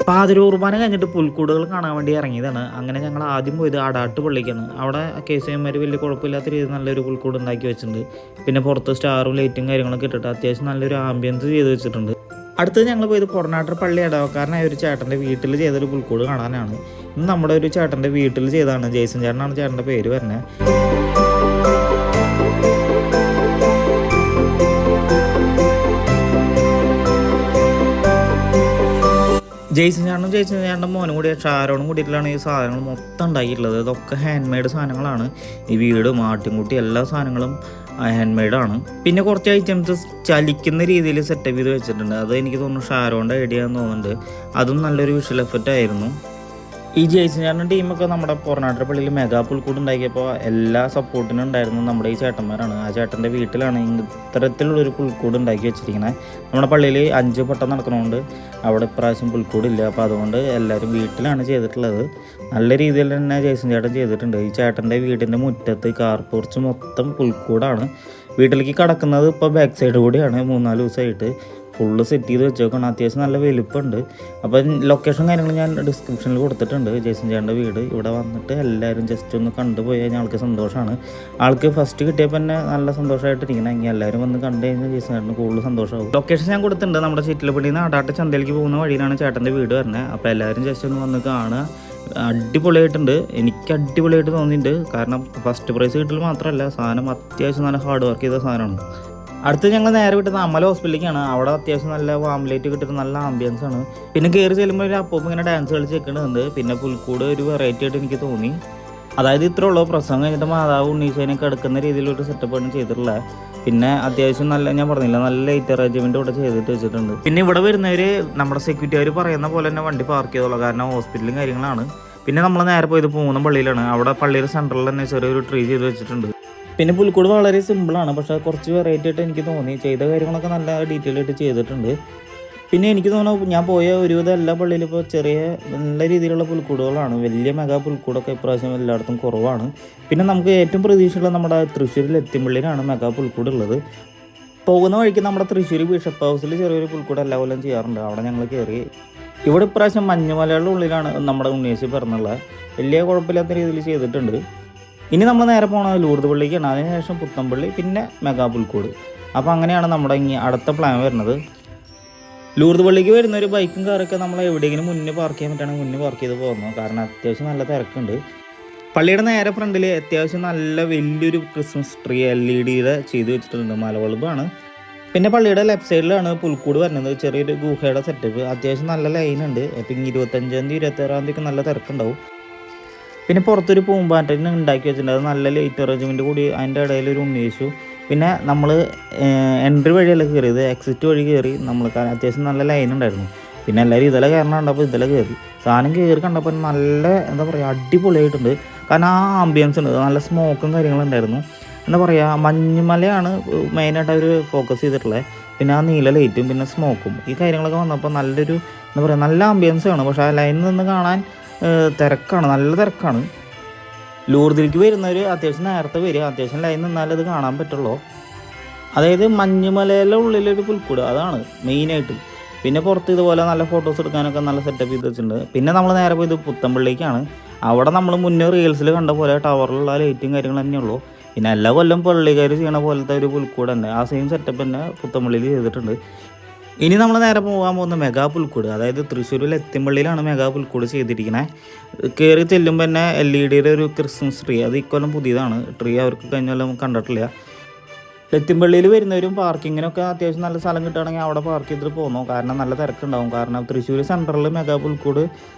പാതിര കുർബാന കഴിഞ്ഞിട്ട് പുൽക്കൂടുകൾ കാണാൻ വേണ്ടി ഇറങ്ങിയതാണ്. അങ്ങനെ ഞങ്ങൾ ആദ്യം പോയത് ആടാട്ട് പള്ളിക്കാണ്. അവിടെ കേസുമാർ വലിയ കുഴപ്പമില്ലാത്ത രീതിയിൽ നല്ലൊരു പുൽക്കൂട് ഉണ്ടാക്കി വെച്ചിട്ടുണ്ട്. പിന്നെ പുറത്ത് സ്റ്റാറും ലൈറ്റും കാര്യങ്ങളൊക്കെ ഇട്ടിട്ട് അത്യാവശ്യം നല്ലൊരു ആംബിയൻസ് ചെയ്ത് വെച്ചിട്ടുണ്ട്. അടുത്തത് ഞങ്ങൾ പോയത് കൊടനാട്ടർ പള്ളി ഇടവക്കാരനായ ഒരു ചേട്ടൻ്റെ വീട്ടിൽ ചെയ്തൊരു പുൽക്കൂട് കാണാനാണ്. ഇന്ന് നമ്മുടെ ഒരു ചേട്ടൻ്റെ വീട്ടിൽ ചെയ്തതാണ്. ജെയ്സൺ ചേട്ടനാണ് ചേട്ടൻ്റെ പേര് വരുന്നത്. ജെയ്സൺ ചേട്ടൻ്റെ മോനും കൂടി ഷാരോണും കൂടിയിട്ടാണ് ഈ സാധനങ്ങൾ മൊത്തം ഉണ്ടാക്കിയിട്ടുള്ളത്. ഇതൊക്കെ ഹാൻഡ് മെയ്ഡ് സാധനങ്ങളാണ്. ഈ വീടും ആട്ടിൻകുട്ടി എല്ലാ സാധനങ്ങളും ഹാൻഡ് മെയ്ഡാണ്. പിന്നെ കുറച്ച് ഐറ്റംസ് ചലിക്കുന്ന രീതിയിൽ സെറ്റപ്പ് ചെയ്ത് വെച്ചിട്ടുണ്ട്. അത് എനിക്ക് തോന്നുന്നു ഷാരോൻ്റെ ഐഡിയ എന്ന് തോന്നുന്നുണ്ട്. അതും നല്ലൊരു വിഷ്വൽ എഫക്റ്റ് ആയിരുന്നു. ഈ ജെയ്സൺ ടീമൊക്കെ നമ്മുടെ കൊടനാട്ടർ പള്ളിയിൽ മെഗാ പുൽക്കൂട് ഉണ്ടാക്കിയപ്പോൾ എല്ലാ സപ്പോർട്ടിനും ഉണ്ടായിരുന്നു നമ്മുടെ ഈ ചേട്ടന്മാരാണ്. ആ ചേട്ടൻ്റെ വീട്ടിലാണ് ഇത്തരത്തിലുള്ളൊരു പുൽക്കൂട് ഉണ്ടാക്കി വെച്ചിരിക്കുന്നത്. നമ്മുടെ പള്ളിയിൽ 5 പട്ടം നടക്കുന്നതുകൊണ്ട് അവിടെ ഇപ്രാവശ്യം പുൽക്കൂടില്ല. അപ്പോൾ അതുകൊണ്ട് എല്ലാവരും വീട്ടിലാണ് ചെയ്തിട്ടുള്ളത്. നല്ല രീതിയിൽ തന്നെ ജെയ്സൺ ചേട്ടൻ ചെയ്തിട്ടുണ്ട്. ഈ ചേട്ടൻ്റെ വീടിൻ്റെ മുറ്റത്ത് കാർ പോർച്ച് മൊത്തം പുൽക്കൂടാണ്. വീട്ടിലേക്ക് കടക്കുന്നത് ഇപ്പോൾ ബാക്ക് സൈഡ് കൂടിയാണ്. 3-4 ദിവസമായിട്ട് ഫുള്ള് സെറ്റ് ചെയ്ത് വെച്ചേക്കണം. അത്യാവശ്യം നല്ല വലുപ്പമുണ്ട്. അപ്പം ലൊക്കേഷൻ കാര്യങ്ങൾ ഞാൻ ഡിസ്ക്രിപ്ഷനിൽ കൊടുത്തിട്ടുണ്ട്. ജെയ്സൺ ചേട്ടൻ്റെ വീട് ഇവിടെ വന്നിട്ട് എല്ലാവരും ജസ്റ്റ് ഒന്ന് കണ്ടുപോയി കഴിഞ്ഞാൽ ആൾക്ക് സന്തോഷമാണ്. ആൾക്ക് ഫസ്റ്റ് കിട്ടിയപ്പോൾ തന്നെ നല്ല സന്തോഷമായിട്ടിരിക്കണം. ഇനി എല്ലാവരും വന്ന് കണ്ടു കഴിഞ്ഞാൽ ജെയ്സൺ ചേട്ടന് കൂടുതൽ സന്തോഷമാകും. ലൊക്കേഷൻ ഞാൻ കൊടുത്തിട്ടുണ്ട്. നമ്മുടെ ചിറ്റിലപ്പള്ളിയിൽ നിന്ന് ആടാട്ട് ചന്തയിലേക്ക് പോകുന്ന വഴിയിലാണ് ചേട്ടൻ്റെ വീട് വരുന്നത്. അപ്പോൾ എല്ലാവരും ജസ്റ്റ് ഒന്ന് വന്ന് കാണുക. അടിപൊളിയായിട്ടുണ്ട്. എനിക്ക് അടിപൊളിയായിട്ട് തോന്നിയിട്ടുണ്ട്. കാരണം ഫസ്റ്റ് പ്രൈസ് കിട്ടൽ മാത്രമല്ല, സാധനം അത്യാവശ്യം നല്ല ഹാർഡ് വർക്ക് ചെയ്ത സാധനമാണ്. അടുത്ത് ഞങ്ങൾ നേരെ വിട്ടത് അമല ഹോസ്പിറ്റലിലേക്കാണ്. അവിടെ അത്യാവശ്യം നല്ല വാംലൈറ്റ് കിട്ടുന്ന നല്ല ആംബിയൻസ് ആണ്. പിന്നെ കയറി ചെല്ലുമ്പോൾ ഒരു അപ്പം ഇങ്ങനെ ഡാൻസ് കളിച്ച് വെക്കുന്നുണ്ട്. പിന്നെ പുൽക്കൂട് ഒരു വെറൈറ്റി ആയിട്ട് എനിക്ക് തോന്നി. അതായത് ഇത്ര ഉള്ളൂ. പ്രസംഗം കഴിഞ്ഞിട്ട് മാതാവ് ഉണ്ണീശേനൊക്കെ എടുക്കുന്ന രീതിയിലൊരു സെറ്റപ്പാണ് ചെയ്തിട്ടുള്ളത്. പിന്നെ അത്യാവശ്യം നല്ല, ഞാൻ പറഞ്ഞില്ല, നല്ല ലൈറ്റ് അറേഞ്ച്മെന്റ് ഇവിടെ ചെയ്തിട്ട് വെച്ചിട്ടുണ്ട്. പിന്നെ ഇവിടെ വരുന്നവർ നമ്മുടെ സെക്യൂരിറ്റിക്കാർ പറയുന്ന പോലെ തന്നെ വണ്ടി പാർക്ക് ചെയ്തോളൂ. കാരണം ഹോസ്പിറ്റലും കാര്യങ്ങളാണ്. പിന്നെ നമ്മൾ നേരെ പോയത് പൂന്നം പള്ളിയിലാണ്. അവിടെ പള്ളിയുടെ സെൻറ്ററിൽ തന്നെ ചെറിയൊരു ട്രീ ചെയ്ത് വെച്ചിട്ടുണ്ട്. പിന്നെ പുൽക്കൂട് വളരെ സിമ്പിളാണ്, പക്ഷേ കുറച്ച് വെറൈറ്റി ആയിട്ട് എനിക്ക് തോന്നി. ചെയ്ത കാര്യങ്ങളൊക്കെ നല്ല ഡീറ്റെയിൽ ആയിട്ട് ചെയ്തിട്ടുണ്ട്. പിന്നെ എനിക്ക് തോന്നുന്നു ഞാൻ പോയ ഒരുവിധം എല്ലാ പള്ളിയിലും ഇപ്പോൾ ചെറിയ നല്ല രീതിയിലുള്ള പുൽക്കൂടുകളാണ്. വലിയ മെഗാ പുൽക്കൂടൊക്കെ ഇപ്രാവശ്യം എല്ലായിടത്തും കുറവാണ്. പിന്നെ നമുക്ക് ഏറ്റവും പ്രതീക്ഷയുള്ള നമ്മുടെ തൃശ്ശൂരിൽ എത്തിമ്പള്ളിയിലാണ് മെഗാ പുൽക്കൂട് ഉള്ളത്. പോകുന്ന വഴിക്ക് നമ്മുടെ തൃശ്ശൂർ ബിഷപ്പ് ഹൗസിൽ ചെറിയൊരു പുൽക്കൂട് എല്ലാ കൊല്ലം ചെയ്യാറുണ്ട്. അവിടെ ഞങ്ങൾ കയറി. ഇവിടെ ഇപ്രാവശ്യം മഞ്ഞുമലയുടെ ഉള്ളിലാണ് നമ്മുടെ ഉണ്ണീശി പിറന്നുള്ളത്. വലിയ കുഴപ്പമില്ലാത്ത രീതിയിൽ ചെയ്തിട്ടുണ്ട്. ഇനി നമ്മൾ നേരെ പോകുന്നത് ലൂർദ് പള്ളിക്കാണ്. അതിനുശേഷം പുത്തൻപള്ളി, പിന്നെ മെഗാ പുൽക്കൂട്. അപ്പോൾ അങ്ങനെയാണ് നമ്മുടെ ഇനി അടുത്ത പ്ലാൻ വരുന്നത്. ലൂർദ് പള്ളിക്ക് വരുന്ന ഒരു ബൈക്കും കാറൊക്കെ നമ്മൾ എവിടെയെങ്കിലും മുന്നേ പാർക്ക് ചെയ്യാൻ പറ്റുകയാണെങ്കിൽ മുന്നേ പാർക്ക് ചെയ്ത് പോകുന്നു. കാരണം അത്യാവശ്യം നല്ല തിരക്കുണ്ട്. പള്ളിയുടെ നേരെ ഫ്രണ്ടിൽ അത്യാവശ്യം നല്ല വലിയൊരു ക്രിസ്മസ് ട്രീ LED ചെയ്ത് വെച്ചിട്ടുണ്ട്. മലവെളുപ്പാണ്. പിന്നെ പള്ളിയുടെ ലെഫ്റ്റ് സൈഡിലാണ് പുൽക്കൂട് വരുന്നത്. ചെറിയൊരു ഗുഹയുടെ സെറ്റപ്പ്. അത്യാവശ്യം നല്ല ലൈനുണ്ട്. ഇപ്പം 25-ാം തീയതി 26-ാം തീയതി നല്ല തിരക്കുണ്ടാവും. പിന്നെ പുറത്തൊരു പൂമ്പാറ്റന് ഉണ്ടാക്കി വെച്ചിട്ടുണ്ട്. അത് നല്ല ലൈറ്റ് അറേഞ്ച്മെൻറ്റ് കൂടി. അതിൻ്റെ ഇടയിൽ ഒരു ഉണ്ണീശു. പിന്നെ നമ്മൾ എൻട്രി വഴിയല്ല കയറിയത്, എക്സിറ്റ് വഴി കയറി. നമ്മൾ അത്യാവശ്യം നല്ല ലൈൻ ഉണ്ടായിരുന്നു. പിന്നെ എല്ലാവരും ഇതിലെ കയറണം കണ്ടപ്പോൾ ഇതിലെ കയറി. സാധനം കയറി കണ്ടപ്പോൾ നല്ല എന്താ പറയുക, അടിപൊളിയായിട്ടുണ്ട്. കാരണം ആ ആംബിയൻസ് ഉണ്ട്. നല്ല സ്മോക്കും കാര്യങ്ങളുണ്ടായിരുന്നു. എന്താ പറയുക, മഞ്ഞുമലയാണ് മെയിനായിട്ട് അവർ ഫോക്കസ് ചെയ്തിട്ടുള്ളത്. പിന്നെ ആ നീല ലൈറ്റും പിന്നെ സ്മോക്കും ഈ കാര്യങ്ങളൊക്കെ വന്നപ്പോൾ നല്ലൊരു എന്താ പറയുക, നല്ല ആംബിയൻസാണ്. പക്ഷേ ആ ലൈനിൽ നിന്ന് കാണാൻ തിരക്കാണ്, നല്ല തിരക്കാണ്. ലൂർദിലേക്ക് വരുന്നവർ അത്യാവശ്യം നേരത്തെ വരിക. അത്യാവശ്യം ലൈൻ നിന്നാലേ അത് കാണാൻ പറ്റുള്ളൂ. അതായത് മഞ്ഞുമലയിലെ ഉള്ളിലൊരു പുൽക്കൂട്, അതാണ് മെയിനായിട്ട്. പിന്നെ പുറത്ത് ഇതുപോലെ നല്ല ഫോട്ടോസ് എടുക്കാനൊക്കെ നല്ല സെറ്റപ്പ് ചെയ്ത് വെച്ചിട്ടുണ്ട്. പിന്നെ നമ്മൾ നേരെ പോയത് പുത്തൻപള്ളിക്കാണ്. അവിടെ നമ്മൾ മുന്നേ റീൽസിൽ കണ്ട പോലെ ടവറിലുള്ള ലൈറ്റും കാര്യങ്ങൾ തന്നെയുള്ളൂ. പിന്നെ എല്ലാ കൊല്ലം പള്ളിക്കാർ ചെയ്യണ പോലത്തെ ഒരു പുൽക്കൂട് തന്നെ, ആ സെയിം സെറ്റപ്പ് തന്നെ പുത്തൻപള്ളിയിൽ ചെയ്തിട്ടുണ്ട്. ഇനി നമ്മൾ നേരെ പോകാൻ പോകുന്ന മെഗാ പുൽക്കൂട്, അതായത് തൃശ്ശൂരിൽ എത്തിമ്പള്ളിയിലാണ് മെഗാ പുൽക്കൂട് ചെയ്തിരിക്കുന്നത്. കയറി ചെല്ലുമ്പോൾ തന്നെ LED ഒരു ക്രിസ്മസ് ട്രീ, അത് ഇക്കൊല്ലം പുതിയതാണ്. ട്രീ അവർക്ക് കഴിഞ്ഞാലും കണ്ടിട്ടില്ല. എത്തിമ്പള്ളിയിൽ വരുന്നവരും പാർക്കിങ്ങിനൊക്കെ അത്യാവശ്യം നല്ല സ്ഥലം കിട്ടുകയാണെങ്കിൽ അവിടെ പാർക്ക് ചെയ്തിട്ട് പോകുന്നു. കാരണം നല്ല തിരക്കുണ്ടാവും. കാരണം തൃശ്ശൂർ സെൻറ്ററിൽ മെഗാ പുൽക്കൂട്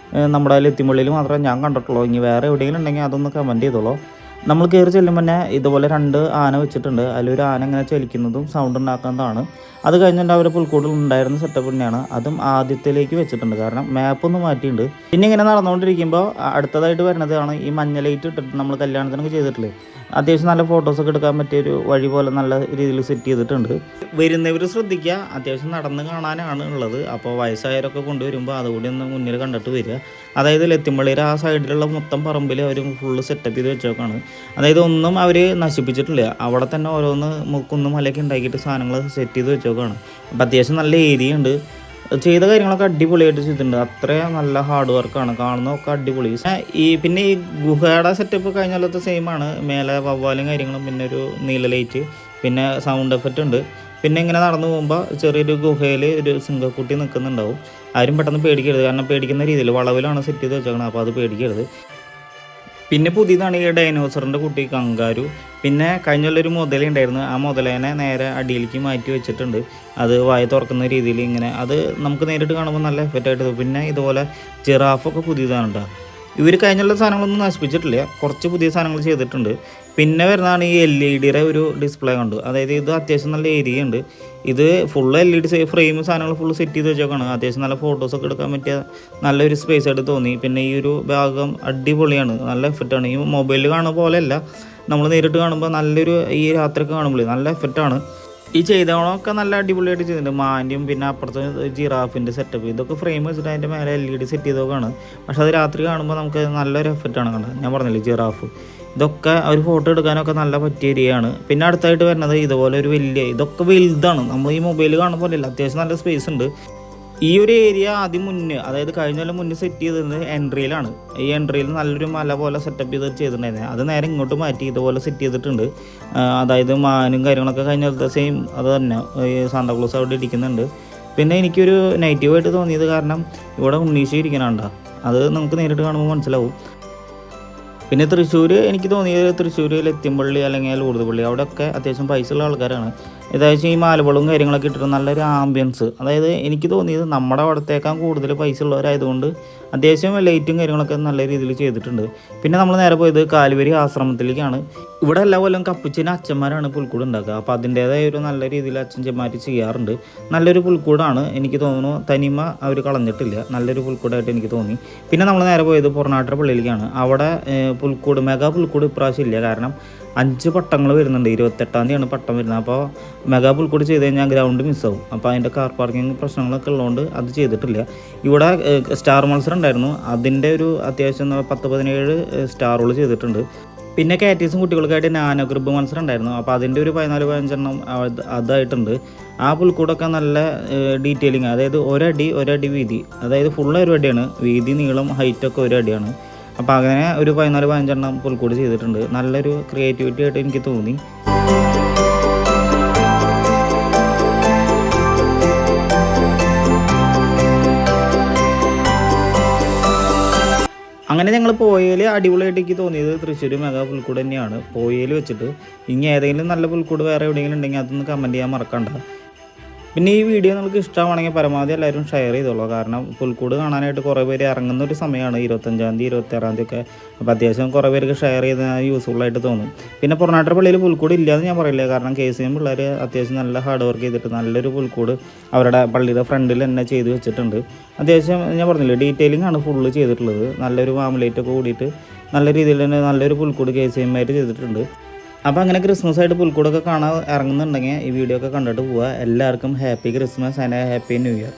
നമ്മുടെ എത്തിമ്പള്ളിയിൽ മാത്രമേ ഞാൻ കണ്ടിട്ടുള്ളൂ. ഇനി വേറെ എവിടെയെങ്കിലും ഉണ്ടെങ്കിൽ അതൊന്ന് കമൻറ്റ് ചെയ്തോളൂ. നമ്മൾ കയറി ചെല്ലുമ്പോൾ തന്നെ ഇതുപോലെ 2 ആന വെച്ചിട്ടുണ്ട്. അതിലൊരു ആന ഇങ്ങനെ ചലിക്കുന്നതും സൗണ്ട് ഉണ്ടാക്കുന്നതാണ്. അത് കഴിഞ്ഞിട്ട് അവരുടെ പുൽക്കൂടിൽ ഉണ്ടായിരുന്ന സെറ്റപ്പ് തന്നെയാണ്. അതും ആദ്യത്തിലേക്ക് വെച്ചിട്ടുണ്ട്. കാരണം മാപ്പൊന്ന് മാറ്റിയിട്ടുണ്ട്. പിന്നെ ഇങ്ങനെ നടന്നുകൊണ്ടിരിക്കുമ്പോൾ അടുത്തതായിട്ട് വരുന്നതാണ് ഈ മഞ്ഞ ലൈറ്റ് ഇട്ടിട്ട് നമ്മൾ കല്യാണത്തിനൊക്കെ ചെയ്തിട്ടില്ലേ, അത്യാവശ്യം നല്ല ഫോട്ടോസൊക്കെ എടുക്കാൻ പറ്റിയൊരു വഴി പോലെ നല്ല രീതിയിൽ സെറ്റ് ചെയ്തിട്ടുണ്ട്. വരുന്നവർ ശ്രദ്ധിക്കുക, അത്യാവശ്യം നടന്ന് കാണാനാണ് ഉള്ളത്. അപ്പോൾ വയസ്സായവരൊക്കെ കൊണ്ടുവരുമ്പോൾ അതുകൂടി ഒന്ന് മുന്നിൽ കണ്ടിട്ട് വരിക. അതായത് ലത്തിമ്പള്ളിയുടെ ആ സൈഡിലുള്ള മൊത്തം പറമ്പിൽ അവർ ഫുള്ള് സെറ്റപ്പ് ചെയ്ത് വെച്ചേക്കാണ്. അതായത് ഒന്നും അവർ നശിപ്പിച്ചിട്ടില്ല. അവിടെ തന്നെ ഓരോന്ന് കുന്നും മലയൊക്കെ ഉണ്ടാക്കിയിട്ട് സാധനങ്ങൾ സെറ്റ് ചെയ്ത് വെച്ചേക്കാണ്. അപ്പോൾ അത്യാവശ്യം നല്ല ഏരിയ ഉണ്ട്. ചെയ്ത കാര്യങ്ങളൊക്കെ അടിപൊളിയായിട്ട് ചെയ്തിട്ടുണ്ട്. അത്രയും നല്ല ഹാർഡ് വർക്കാണ്, കാണുന്നതൊക്കെ അടിപൊളി. പിന്നെ ഈ ഗുഹയുടെ സെറ്റപ്പ് കഴിഞ്ഞ കൊല്ലത്തെ സെയിം ആണ്. മേലെ വവ്വാലും കാര്യങ്ങളും, പിന്നെ ഒരു നീല ലൈറ്റ്, പിന്നെ സൗണ്ട് എഫക്റ്റ് ഉണ്ട്. പിന്നെ ഇങ്ങനെ നടന്നു പോകുമ്പോൾ ചെറിയൊരു ഗുഹയിൽ ഒരു സിംഹക്കുട്ടി നിൽക്കുന്നുണ്ടാവും. ആരും പെട്ടെന്ന് പേടിക്കരുത്, കാരണം പേടിക്കുന്ന രീതിയിൽ വളവിലാണ് സെറ്റ് ചെയ്ത് വെച്ചേക്കണം, അപ്പോൾ അത് പേടിക്കരുത്. പിന്നെ പുതിയതാണ് ഈ ഡൈനോസറിൻ്റെ കുട്ടി കങ്കാരു. പിന്നെ കഴിഞ്ഞുള്ളൊരു മുതലുണ്ടായിരുന്നു, ആ മുതലേനെ നേരെ അടിയിലേക്ക് മാറ്റി വെച്ചിട്ടുണ്ട്. അത് വായ തുറക്കുന്ന രീതിയിൽ ഇങ്ങനെ, അത് നമുക്ക് നേരിട്ട് കാണുമ്പോൾ നല്ല എഫക്റ്റായിട്ട്. പിന്നെ ഇതുപോലെ ജിറാഫൊക്കെ പുതിയതാണ് കേട്ടോ. ഇവർ കഴിഞ്ഞുള്ള സാധനങ്ങളൊന്നും നശിപ്പിച്ചിട്ടില്ല, കുറച്ച് പുതിയ സാധനങ്ങൾ ചെയ്തിട്ടുണ്ട്. പിന്നെ വരുന്നതാണ് ഈ LED ഒരു ഡിസ്പ്ലേ കണ്ടു. അതായത് ഇത് അത്യാവശ്യം നല്ല ഏരിയ ഉണ്ട്. ഇത് ഫുള്ള് LED ഫ്രെയിം സാധനങ്ങൾ ഫുള്ള് സെറ്റ് ചെയ്ത് വെച്ചേക്കാണ്. അത്യാവശ്യം നല്ല ഫോട്ടോസൊക്കെ എടുക്കാൻ പറ്റിയ നല്ലൊരു സ്പേസ് ആയിട്ട് തോന്നി. പിന്നെ ഈ ഒരു ഭാഗം അടിപൊളിയാണ്, നല്ല എഫക്റ്റാണ്. ഈ മൊബൈലിൽ കാണുന്ന പോലെയല്ല, നമ്മൾ നേരിട്ട് കാണുമ്പോൾ നല്ലൊരു, ഈ രാത്രിയൊക്കെ കാണുമ്പോൾ നല്ല എഫക്റ്റാണ്. ഈ ചെയ്തവണമൊക്കെ നല്ല അടിപൊളിയായിട്ട് ചെയ്തിട്ടുണ്ട്. മാന്യം, പിന്നെ അപ്പുറത്ത് ജിറാഫിൻ്റെ സെറ്റപ്പ്, ഇതൊക്കെ ഫ്രെയിം വെച്ചിട്ട് അതിൻ്റെ മേലെ LED സെറ്റ് ചെയ്തൊക്കെയാണ്. പക്ഷെ അത് രാത്രി കാണുമ്പോൾ നമുക്ക് നല്ലൊരു എഫക്റ്റാണ് കണ്ടത്. ഞാൻ പറഞ്ഞില്ലേ ജിറാഫ്, ഇതൊക്കെ ഒരു ഫോട്ടോ എടുക്കാനൊക്കെ നല്ല പറ്റിയ ഏരിയയാണ്. പിന്നെ അടുത്തായിട്ട് വരുന്നത് ഇതുപോലെ ഒരു വലിയ, ഇതൊക്കെ വലുതാണ്, നമ്മൾ ഈ മൊബൈൽ കാണുന്ന പോലെയല്ല, അത്യാവശ്യം നല്ല സ്പേസ് ഉണ്ട്. ഈ ഒരു ഏരിയ ആദ്യം മുന്നേ, അതായത് കഴിഞ്ഞ കൊല്ലം മുന്നേ സെറ്റ് ചെയ്തത് എൻട്രിയിലാണ്. ഈ എൻട്രിയിൽ നല്ലൊരു മല പോലെ സെറ്റപ്പ് ചെയ്ത് ചെയ്തിട്ടുണ്ടായിരുന്നു. അത് നേരെ ഇങ്ങോട്ട് മാറ്റി ഇതുപോലെ സെറ്റ് ചെയ്തിട്ടുണ്ട്. അതായത് മാനും കാര്യങ്ങളൊക്കെ കഴിഞ്ഞ കൊല്ലത്തെ സെയിം അത് തന്നെ, ഈ സാന്താക്ലോസ് അവിടെ ഇരിക്കുന്നുണ്ട്. പിന്നെ എനിക്കൊരു നെഗറ്റീവായിട്ട് തോന്നിയത്, കാരണം ഇവിടെ ഉണ്ണീശ ഇരിക്കണുണ്ടോ, അത് നമുക്ക് നേരിട്ട് കാണുമ്പോൾ മനസ്സിലാവും. പിന്നെ തൃശ്ശൂർ, എനിക്ക് തോന്നിയത് തൃശ്ശൂർ ലത്തിമ്പള്ളി അല്ലെങ്കിൽ ലൂർദ് പള്ളി, അവിടെയൊക്കെ അത്യാവശ്യം പൈസ ഉള്ള ആൾക്കാരാണ്. ഏകദേശം ഈ മാലകളും കാര്യങ്ങളൊക്കെ ഇട്ടിട്ട് നല്ലൊരു ആംബിയൻസ്. അതായത് എനിക്ക് തോന്നിയത് നമ്മുടെ അവിടത്തേക്കാൾ കൂടുതൽ പൈസ ഉള്ളവരായതുകൊണ്ട് അത്യാവശ്യം ലൈറ്റും കാര്യങ്ങളൊക്കെ നല്ല രീതിയിൽ ചെയ്തിട്ടുണ്ട്. പിന്നെ നമ്മൾ നേരെ പോയത് കാലുവരി ആശ്രമത്തിലേക്കാണ്. ഇവിടെ എല്ലാ കൊല്ലം കപ്പുച്ചിന് അച്ഛന്മാരാണ് പുൽക്കൂട് ഉണ്ടാക്കുക. അപ്പോൾ അതിൻ്റേതായ ഒരു നല്ല രീതിയിൽ അച്ഛന്മാർ ചെയ്യാറുണ്ട്. നല്ലൊരു പുൽക്കൂടാണ്, എനിക്ക് തോന്നുന്നു തനിമ അവർ കളഞ്ഞിട്ടില്ല, നല്ലൊരു പുൽക്കൂടായിട്ട് എനിക്ക് തോന്നി. പിന്നെ നമ്മൾ നേരെ പോയത് പൊറനാട്ടര പള്ളിയിലേക്കാണ്. അവിടെ പുൽക്കൂട്, മെഗാ പുൽക്കൂട് ഇപ്രാവശ്യം ഇല്ല, കാരണം 5 പട്ടങ്ങൾ വരുന്നുണ്ട്. 28-ാം തീയതിയാണ് പട്ടം വരുന്നത്. അപ്പോൾ മെഗാ പുൽക്കൂട് ചെയ്ത് കഴിഞ്ഞാൽ ഗ്രൗണ്ട് മിസ്സാവും. അപ്പോൾ അതിൻ്റെ കാർ പാർക്കിംഗ് പ്രശ്നങ്ങളൊക്കെ ഉള്ളതുകൊണ്ട് അത് ചെയ്തിട്ടില്ല. ഇവിടെ സ്റ്റാർ മത്സരം ഉണ്ടായിരുന്നു, അതിൻ്റെ ഒരു അത്യാവശ്യം 10-17 സ്റ്റാറുകൾ ചെയ്തിട്ടുണ്ട്. പിന്നെ കാറ്റീസും കുട്ടികൾക്കായിട്ട് നാനോ ഗ്രൂപ്പ് മത്സരം ഉണ്ടായിരുന്നു. അപ്പോൾ അതിൻ്റെ ഒരു 14-15 അതായിട്ടുണ്ട്. ആ പുൽക്കൂടൊക്കെ നല്ല ഡീറ്റെയിലിങ്, അതായത് ഒരടി വീതി, അതായത് ഫുള്ള് ഒരു അടിയാണ് വീതി, നീളം, ഹൈറ്റൊക്കെ ഒരു അടിയാണ്. അപ്പോൾ അങ്ങനെ ഒരു 14-15 പുൽക്കൂട് ചെയ്തിട്ടുണ്ട്. നല്ലൊരു ക്രിയേറ്റിവിറ്റി ആയിട്ട് എനിക്ക് തോന്നി. അങ്ങനെ ഞങ്ങൾ പോയതിൽ അടിപൊളിയായിട്ട് എനിക്ക് തോന്നിയത് തൃശ്ശൂർ മെഗാ പുൽക്കൂട് തന്നെയാണ്. പോയതിൽ വെച്ചിട്ട് ഇനി ഏതെങ്കിലും നല്ല പുൽക്കൂട് വേറെ എവിടെയെങ്കിലും ഉണ്ടെങ്കിൽ അതൊന്ന് കമൻറ്റ് ചെയ്യാൻ മറക്കണ്ട. പിന്നെ ഈ വീഡിയോ നിങ്ങൾക്ക് ഇഷ്ടമാണെങ്കിൽ പരമാവധി എല്ലാവരും ഷെയർ ചെയ്തോളൂ, കാരണം പുൽക്കൂട് കാണാനായിട്ട് കുറേ പേര് ഇറങ്ങുന്ന ഒരു സമയമാണ് 25-ാം തീയതി 26-ാം തീയതി ഒക്കെ. അപ്പോൾ അത്യാവശ്യം കുറേ പേർക്ക് ഷെയർ ചെയ്ത് യൂസ്ഫുള്ളായിട്ട് തോന്നും. പിന്നെ പൊറനാട്ടര പള്ളിയിൽ പുൽക്കൂട് ഇല്ലയെന്ന് ഞാൻ പറയില്ല, കാരണം KCM പിള്ളേർ അത്യാവശ്യം നല്ല ഹാർഡ് വർക്ക് ചെയ്തിട്ട് നല്ലൊരു പുൽക്കൂട് അവരുടെ പള്ളിയുടെ ഫ്രണ്ടിൽ തന്നെ ചെയ്ത് വെച്ചിട്ടുണ്ട്. അത്യാവശ്യം ഞാൻ പറഞ്ഞില്ലേ ഡീറ്റെയിലിംഗ് ആണ് ഫുള്ള് ചെയ്തിട്ടുള്ളത്. നല്ലൊരു വാമലൈറ്റൊക്കെ കൂടിയിട്ട് നല്ല രീതിയിൽ തന്നെ നല്ലൊരു പുൽക്കൂട് KCM ആയിട്ട് ചെയ്തിട്ടുണ്ട്. അപ്പോൾ അങ്ങനെ ക്രിസ്മസ് ആയിട്ട് പുൽക്കൂടൊക്കെ കാണാൻ ഇറങ്ങുന്നുണ്ടെങ്കിൽ ഈ വീഡിയോ ഒക്കെ കണ്ടിട്ട് പോവുക. എല്ലാവർക്കും happy Christmas and happy new year.